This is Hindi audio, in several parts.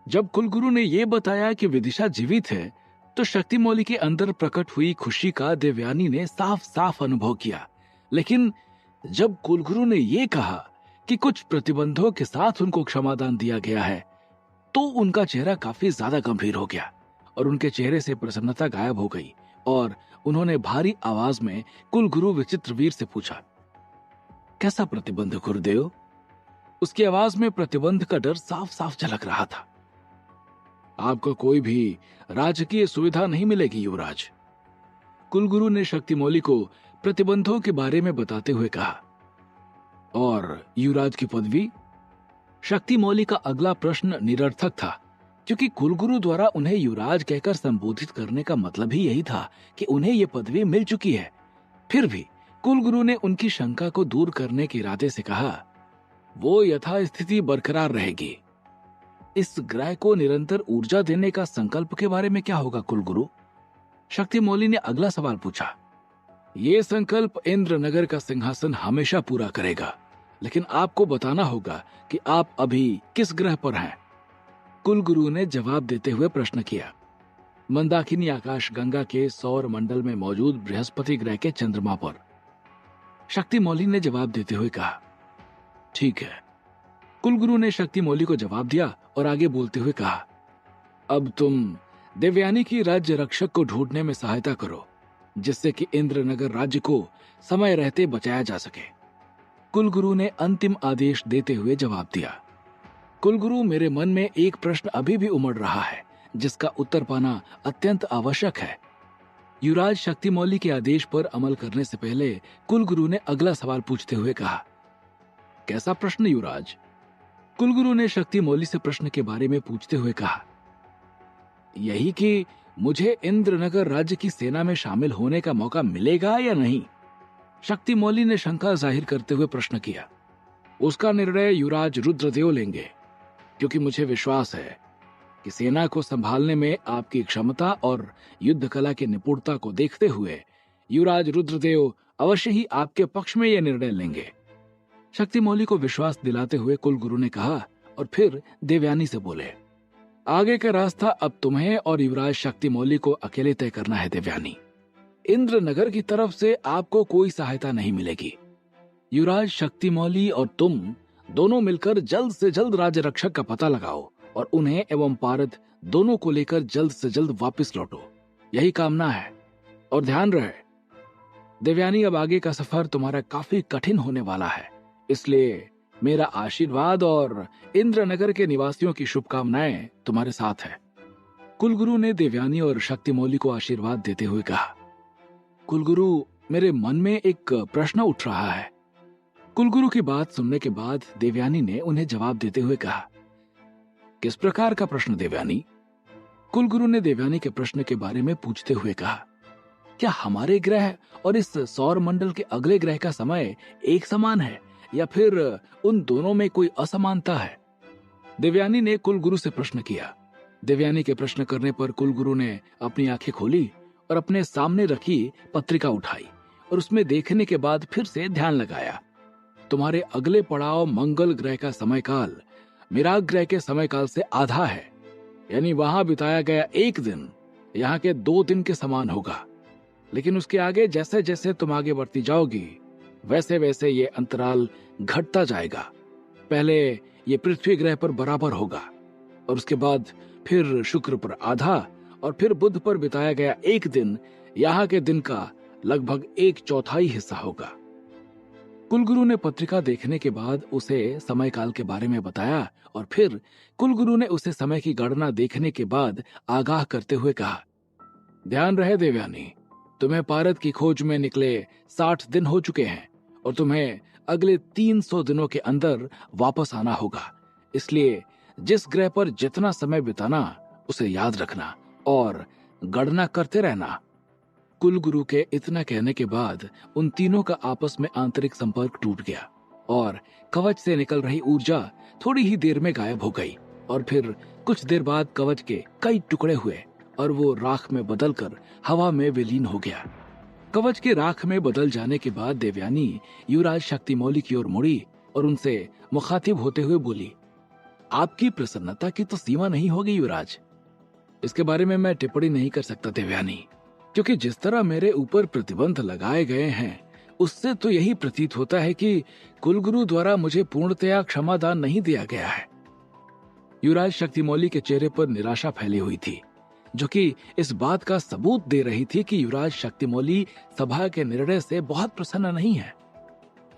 जब कुलगुरु ने यह बताया कि विदिशा जीवित है, तो शक्तिमौली के अंदर प्रकट हुई खुशी का देवयानी ने साफ साफ अनुभव किया। लेकिन जब कुलगुरु ने यह कहा कि कुछ प्रतिबंधों के साथ उनको क्षमादान दिया गया है, तो उनका चेहरा काफी ज्यादा गंभीर हो गया और उनके चेहरे से प्रसन्नता गायब हो गई और उन्होंने भारी आवाज में कुलगुरु विचित्रवीर से पूछा, कैसा प्रतिबंध गुरुदेव? उसकी आवाज में प्रतिबंध का डर साफ साफ झलक रहा था। आपको कोई भी राजकीय सुविधा नहीं मिलेगी युवराज। कुलगुरु ने शक्तिमौली को प्रतिबंधों के बारे में बताते हुए कहा। और युवराज की पदवी? शक्तिमौली का अगला प्रश्न निरर्थक था, क्योंकि कुलगुरु द्वारा उन्हें युवराज कहकर संबोधित करने का मतलब ही यही था कि उन्हें यह पदवी मिल चुकी है। फिर भी कुलगुरु ने उनकी शंका को दूर करने के इरादे से कहा, वो यथास्थिति बरकरार रहेगी। इस ग्रह को निरंतर ऊर्जा देने का संकल्प के बारे में क्या होगा कुलगुरु? शक्तिमौली ने अगला सवाल पूछा। ये संकल्प इंद्रनगर का सिंहासन हमेशा पूरा करेगा, लेकिन आपको बताना होगा कि आप अभी किस ग्रह पर हैं। कुलगुरु ने जवाब देते हुए प्रश्न किया। मंदाकिनी आकाश गंगा के सौर मंडल में मौजूद बृहस्पति ग्रह के चंद्रमा पर। शक्तिमौली ने जवाब देते हुए कहा, ठीक है। कुलगुरु ने शक्तिमौली को जवाब दिया और आगे बोलते हुए कहा, अब तुम देवयानी की राज्य रक्षक को ढूंढने में सहायता करो, जिससे कि इंद्रनगर राज्य को समय रहते बचाया जा सके। कुलगुरु ने अंतिम आदेश देते हुए जवाब दिया। कुलगुरु, मेरे मन में एक प्रश्न अभी भी उमड़ रहा है, जिसका उत्तर पाना अत्यंत आवश्यक है। युवराज शक्तिमौली के आदेश पर अमल करने से पहले कुलगुरु ने अगला सवाल पूछते हुए कहा। कैसा प्रश्न युवराज? कुलगुरु ने शक्तिमौली से प्रश्न के बारे में पूछते हुए कहा, यही कि मुझे इंद्रनगर राज्य की सेना में शामिल होने का मौका मिलेगा या नहीं? शक्तिमौली ने शंका जाहिर करते हुए प्रश्न किया। उसका निर्णय युवराज रुद्रदेव लेंगे, क्योंकि मुझे विश्वास है कि सेना को संभालने में आपकी क्षमता और युद्ध कला की निपुणता को देखते हुए युवराज रुद्रदेव अवश्य ही आपके पक्ष में यह निर्णय लेंगे। शक्तिमौली को विश्वास दिलाते हुए कुलगुरु ने कहा और फिर देवयानी से बोले, आगे का रास्ता अब तुम्हें और युवराज शक्तिमौली को अकेले तय करना है देवयानी। इंद्रनगर की तरफ से आपको कोई सहायता नहीं मिलेगी। युवराज शक्तिमौली और तुम दोनों मिलकर जल्द से जल्द राज्य रक्षक का पता लगाओ और उन्हें एवं पारद दोनों को लेकर जल्द से जल्द वापस लौटो। यही कामना है। और ध्यान रहे देवयानी, अब आगे का सफर तुम्हारा काफी कठिन होने वाला है, इसलिए मेरा आशीर्वाद और इंद्रनगर के निवासियों की शुभकामनाएं तुम्हारे साथ है। कुलगुरु ने देवयानी और शक्तिमौली को आशीर्वाद देते हुए कहा। कुलगुरु, मेरे मन में एक प्रश्न उठ रहा है। कुलगुरु की बात सुनने के बाद देवयानी ने उन्हें जवाब देते हुए कहा। किस प्रकार का प्रश्न देवयानी? कुलगुरु ने देवयानी के प्रश्न के बारे में पूछते हुए कहा, क्या हमारे ग्रह और इस सौर मंडल के अगले ग्रह का समय एक समान है या फिर उन दोनों में कोई असमानता है? देवयानी ने कुलगुरु से प्रश्न किया। देवयानी के प्रश्न करने पर कुलगुरु ने अपनी आंखें खोली और अपने सामने रखी पत्रिका उठाई और उसमें देखने के बाद फिर से ध्यान लगाया। तुम्हारे अगले पड़ाव मंगल ग्रह का समय काल मिराग ग्रह के समय काल से आधा है, यानी वहां बिताया गया एक दिन यहाँ के 2 दिन के समान होगा। लेकिन उसके आगे जैसे जैसे तुम आगे बढ़ती जाओगी वैसे वैसे ये अंतराल घटता जाएगा। पहले ये पृथ्वी ग्रह पर बराबर होगा और उसके बाद फिर शुक्र पर आधा और फिर बुध पर बिताया गया एक दिन यहाँ के दिन का लगभग 1/4 हिस्सा होगा। कुलगुरु ने पत्रिका देखने के बाद उसे समय काल के बारे में बताया और फिर कुलगुरु ने उसे समय की गणना देखने के बाद आगाह करते हुए कहा, ध्यान रहे देवयानी, तुम्हें पारद की खोज में निकले 60 दिन हो चुके हैं और तुम्हें अगले 300 दिनों के अंदर वापस आना होगा। इसलिए जिस ग्रह पर जितना समय बिताना उसे याद रखना और गणना करते रहना। कुलगुरु के इतना कहने के बाद उन तीनों का आपस में आंतरिक संपर्क टूट गया और कवच से निकल रही ऊर्जा थोड़ी ही देर में गायब हो गई और फिर कुछ देर बाद कवच के कई टुकड़े हुए और वो राख में बदलकर हवा में विलीन हो गया। कवच के राख में बदल जाने के बाद देवयानी युवराज शक्तिमौली की ओर मुड़ी और उनसे मुखातिब होते हुए बोली, आपकी प्रसन्नता की तो सीमा नहीं होगी युवराज। इसके बारे में मैं टिप्पणी नहीं कर सकता देवयानी, क्योंकि जिस तरह मेरे ऊपर प्रतिबंध लगाए गए हैं उससे तो यही प्रतीत होता है कि कुलगुरु द्वारा मुझे पूर्णतया क्षमादान नहीं दिया गया है। युवराज शक्तिमौली के चेहरे पर निराशा फैली हुई थी, जो कि इस बात का सबूत दे रही थी कि युवराज शक्तिमौली सभा के निर्णय से बहुत प्रसन्न नहीं है।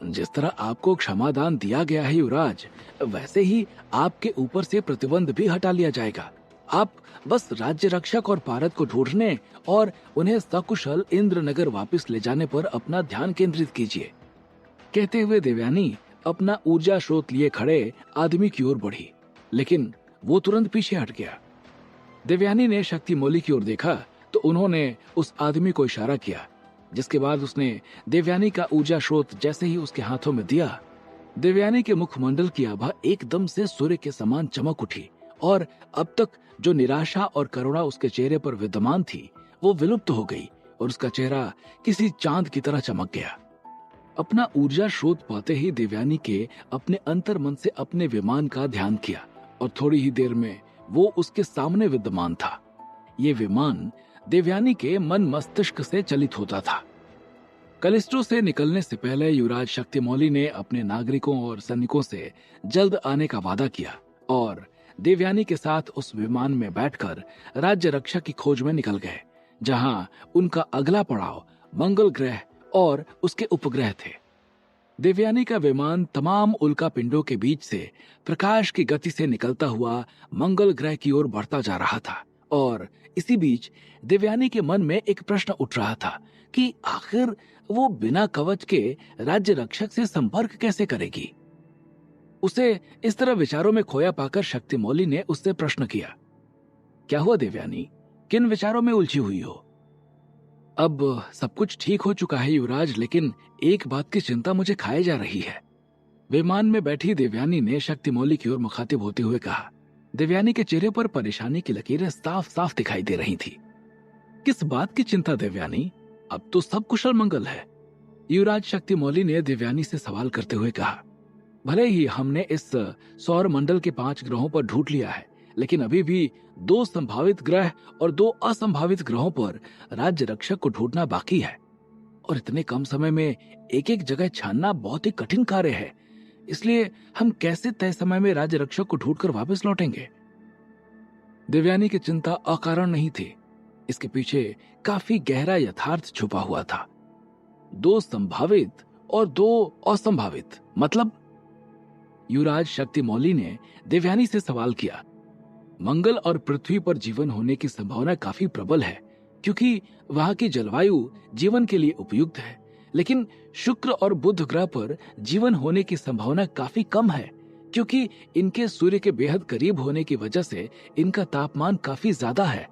जिस तरह आपको क्षमादान दिया गया है युवराज, वैसे ही आपके ऊपर से प्रतिबंध भी हटा लिया जाएगा। आप बस राज्य रक्षक और पारद को ढूंढने और उन्हें सकुशल इंद्रनगर वापस ले जाने पर अपना ध्यान केंद्रित कीजिए। कहते हुए देवयानी अपना ऊर्जा स्रोत लिए खड़े आदमी की ओर बढ़ी, लेकिन वो तुरंत पीछे हट गया। देवयानी ने शक्तिमौली की ओर देखा तो उन्होंने उस आदमी को इशारा किया, जिसके बाद उसने देवयानी का ऊर्जा स्रोत जैसे ही उसके हाथों में दिया, देवयानी के मुखमंडल की आभा एकदम से सूर्य के समान चमक उठी और अब तक जो निराशा और करुणा उसके चेहरे पर विद्यमान थी वो विलुप्त हो गई और उसका चेहरा किसी चांद की तरह चमक गया। अपना ऊर्जा स्रोत पाते ही देवयानी के अपने अंतर मन से अपने विमान का ध्यान किया और थोड़ी ही देर में वो उसके सामने विद्यमान था। ये विमान देवयानी के मन मस्तिष्क से चलित होता था। कलिस्टो से निकलने से पहले युवराज शक्तिमौली ने अपने नागरिकों और सैनिकों से जल्द आने का वादा किया और देवयानी के साथ उस विमान में बैठकर राज्य रक्षा की खोज में निकल गए, जहां उनका अगला पड़ाव मंगल ग्रह और उसके उपग्रह थे। देवयानी का विमान तमाम उल्का पिंडों के बीच से प्रकाश की गति से निकलता हुआ मंगल ग्रह की ओर बढ़ता जा रहा था और इसी बीच देवयानी के मन में एक प्रश्न उठ रहा था कि आखिर वो बिना कवच के राज्य रक्षक से संपर्क कैसे करेगी। उसे इस तरह विचारों में खोया पाकर शक्तिमौली ने उससे प्रश्न किया, क्या हुआ देवयानी, किन विचारों में उलझी हुई हो? अब सब कुछ ठीक हो चुका है युवराज, लेकिन एक बात की चिंता मुझे खाए जा रही है। विमान में बैठी देवयानी ने शक्तिमौली की ओर मुखातिब होते हुए कहा। देवयानी के चेहरे पर परेशानी की लकीरें साफ साफ दिखाई दे रही थी। किस बात की चिंता देवयानी, अब तो सब कुशल मंगल है। युवराज शक्तिमौली ने देवयानी से सवाल करते हुए कहा, भले ही हमने इस सौर मंडल के 5 ग्रहों पर ढूंढ लिया है, लेकिन अभी भी 2 संभावित ग्रह और 2 असंभावित ग्रहों पर राज्य रक्षक को ढूंढना बाकी है और इतने कम समय में एक एक जगह छानना बहुत ही कठिन कार्य है। इसलिए हम कैसे तय समय में राज्य रक्षक को ढूंढकर वापस लौटेंगे? देवयानी की चिंता अकारण नहीं थी, इसके पीछे काफी गहरा यथार्थ छुपा हुआ था। 2 संभावित और 2 असंभावित मतलब? युवराज शक्तिमौली ने देवयानी से सवाल किया। मंगल और पृथ्वी पर जीवन होने की संभावना काफी प्रबल है, क्योंकि वहां की जलवायु जीवन के लिए उपयुक्त है, लेकिन शुक्र और बुध ग्रह पर जीवन होने की संभावना काफी कम है, क्योंकि इनके सूर्य के बेहद करीब होने की वजह से इनका तापमान काफी ज्यादा है।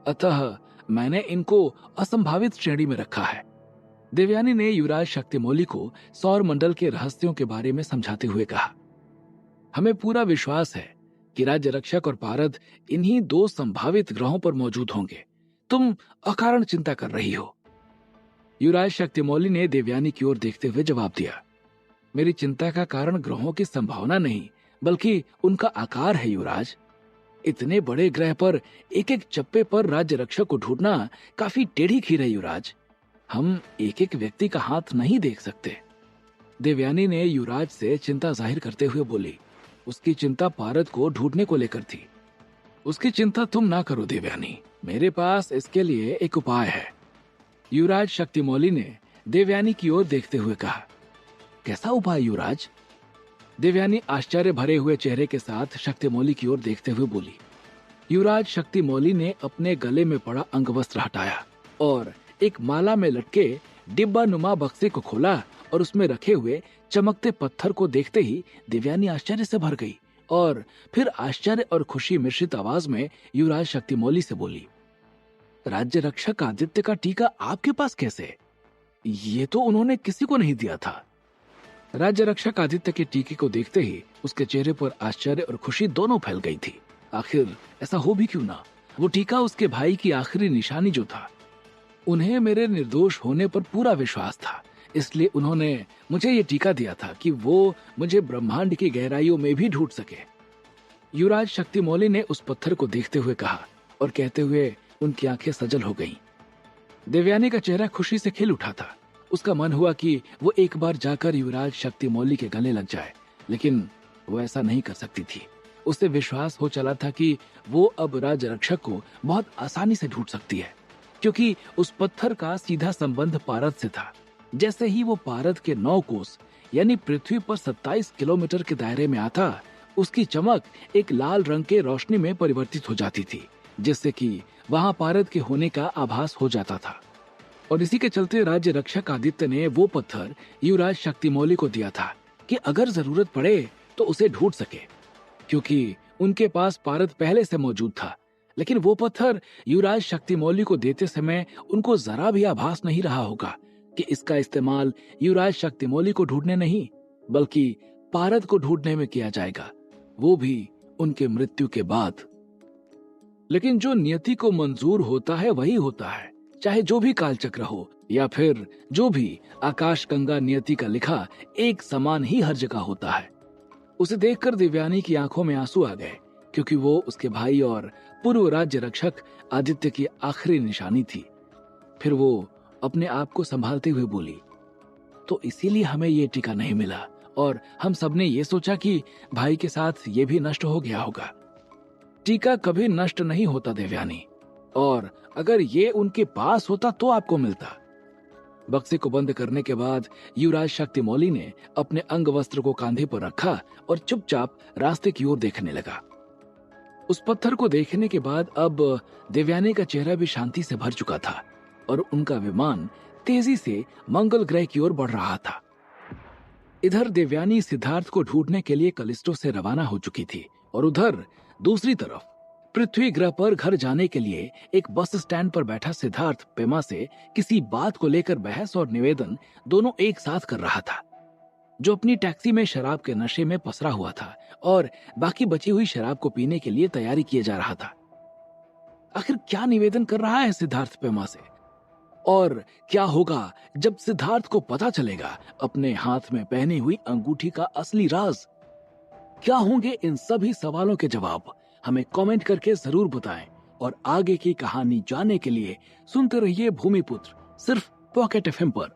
अतः मैंने इनको असंभावित श्रेणी में रखा है। देवयानी ने युवराज शक्तिमौली को सौर मंडल के रहस्यों के बारे में समझाते हुए कहा, हमें पूरा विश्वास है कि राज्य रक्षक और पारद इन्हीं 2 संभावित ग्रहों पर मौजूद होंगे। तुम अकारण चिंता कर रही हो। युवराज शक्तिमौली ने देवयानी की ओर देखते हुए जवाब दिया, मेरी चिंता का कारण ग्रहों की संभावना नहीं, बल्कि उनका आकार है युवराज। इतने बड़े ग्रह पर एक एक चप्पे पर राज्य रक्षक को ढूंढना काफी टेढ़ी खीर है युवराज। हम एक एक व्यक्ति का हाथ नहीं देख सकते। देवयानी ने युवराज से चिंता जाहिर करते हुए बोली। उसकी चिंता पारद को ढूंढने को लेकर थी। उसकी चिंता तुम ना करो देवयानी, मेरे पास इसके लिए एक उपाय है। युवराज शक्तिमौली ने देवयानी की ओर देखते हुए कहा, कैसा उपाय युवराज? देवयानी आश्चर्य भरे हुए चेहरे के साथ शक्तिमौली की ओर देखते हुए बोली। युवराज शक्तिमौली ने अपने गले में पड़ा अंगवस्त्र हटाया और एक माला में लटके डिब्बा नुमा बक्से को खोला और उसमें रखे हुए चमकते पत्थर को देखते ही देवयानी आश्चर्य से भर गई और फिर आश्चर्य और खुशी मिश्रित आवाज में युवराज शक्तिमौली से बोली, राज्य रक्षक आदित्य का टीका आपके पास कैसे? ये तो उन्होंने किसी को नहीं दिया था। राज्य रक्षक आदित्य के टीके को देखते ही उसके चेहरे पर आश्चर्य और खुशी दोनों फैल गई थी। आखिर ऐसा हो भी क्यों ना, वो टीका उसके भाई की आखिरी निशानी जो था। उन्हें मेरे निर्दोष होने पर पूरा विश्वास था, इसलिए उन्होंने मुझे ये टीका दिया था कि वो मुझे ब्रह्मांड की गहराइयों में भी ढूंढ सके। युवराज शक्तिमौली ने उस पत्थर को देखते हुए कहा और कहते हुए उनकी आंखें सजल हो गईं। देवयानी का चेहरा खुशी से खिल उठा था। उसका मन हुआ कि वो एक बार जाकर युवराज शक्तिमौली के गले लग जाए, लेकिन वो ऐसा नहीं कर सकती थी। उसे विश्वास हो चला था कि वो अब राज रक्षक को बहुत आसानी से ढूंढ सकती है, क्योंकि उस पत्थर का सीधा संबंध पारद से था। जैसे ही वो पारद के 9 कोस यानी पृथ्वी पर 27 किलोमीटर के दायरे में आता, उसकी चमक एक लाल रंग के रोशनी में परिवर्तित हो जाती थी, जिससे कि वहां पारद के होने का आभास हो जाता था। और इसी के चलते राज्य रक्षक आदित्य ने वो पत्थर युवराज शक्तिमौली को दिया था कि अगर जरूरत पड़े तो उसे ढूंढ सके, क्योंकि उनके पास पारद पहले से मौजूद था। लेकिन वो पत्थर युवराज शक्तिमौली को देते समय उनको जरा भी आभास नहीं रहा होगा कि इसका इस्तेमाल युवराज शक्तिमौली को ढूंढने नहीं, बल्कि पारद को ढूंढने में किया जाएगा, वो भी उनके मृत्यु के बाद। लेकिन जो नियति को मंजूर होता है वही होता है, चाहे जो भी कालचक्र हो या फिर जो भी आकाश गंगा नियति का लिखा, एक समान ही हर जगह होता है। उसे देखकर देवयानी की आंखों में आंसू आ गए, क्योंकि वो उसके भाई और पूर्व राज्य रक्षक आदित्य की आखिरी निशानी थी। फिर वो अपने आप को संभालते हुए बोली, तो इसीलिए हमें ये टीका नहीं मिला और हम सबने ये सोचा कि भाई के साथ ये भी नष्ट हो गया होगा। टीका कभी नष्ट नहीं होता देवयानी, और अगर ये उनके पास होता तो आपको मिलता। बक्से को बंद करने के बाद युवराज शक्तिमौली ने अपने अंग वस्त्र को कांधे पर रखा और चुपचाप रास्ते की ओर देखने लगा। उस पत्थर को देखने के बाद अब देवयानी का चेहरा भी शांति से भर चुका था और उनका विमान तेजी से मंगल ग्रह की ओर बढ़ रहा था। इधर देवयानी सिद्धार्थ को ढूंढने के लिए कलिस्टो से रवाना हो चुकी थी और उधर दूसरी तरफ पृथ्वी ग्रह पर घर जाने के लिए एक बस स्टैंड पर बैठा सिद्धार्थ पेमा से किसी बात को लेकर बहस और निवेदन दोनों एक साथ कर रहा था, जो अपनी टैक्सी में शराब के नशे में पसरा हुआ था और बाकी बची हुई शराब को पीने के लिए तैयारी किए जा रहा था। आखिर क्या निवेदन कर रहा है सिद्धार्थ पेमा से, और क्या होगा जब सिद्धार्थ को पता चलेगा अपने हाथ में पहनी हुई अंगूठी का असली राज? क्या होंगे इन सभी सवालों के जवाब? हमें कमेंट करके जरूर बताएं और आगे की कहानी जानने के लिए सुनते रहिए भूमिपुत्र, सिर्फ पॉकेट एफएम पर।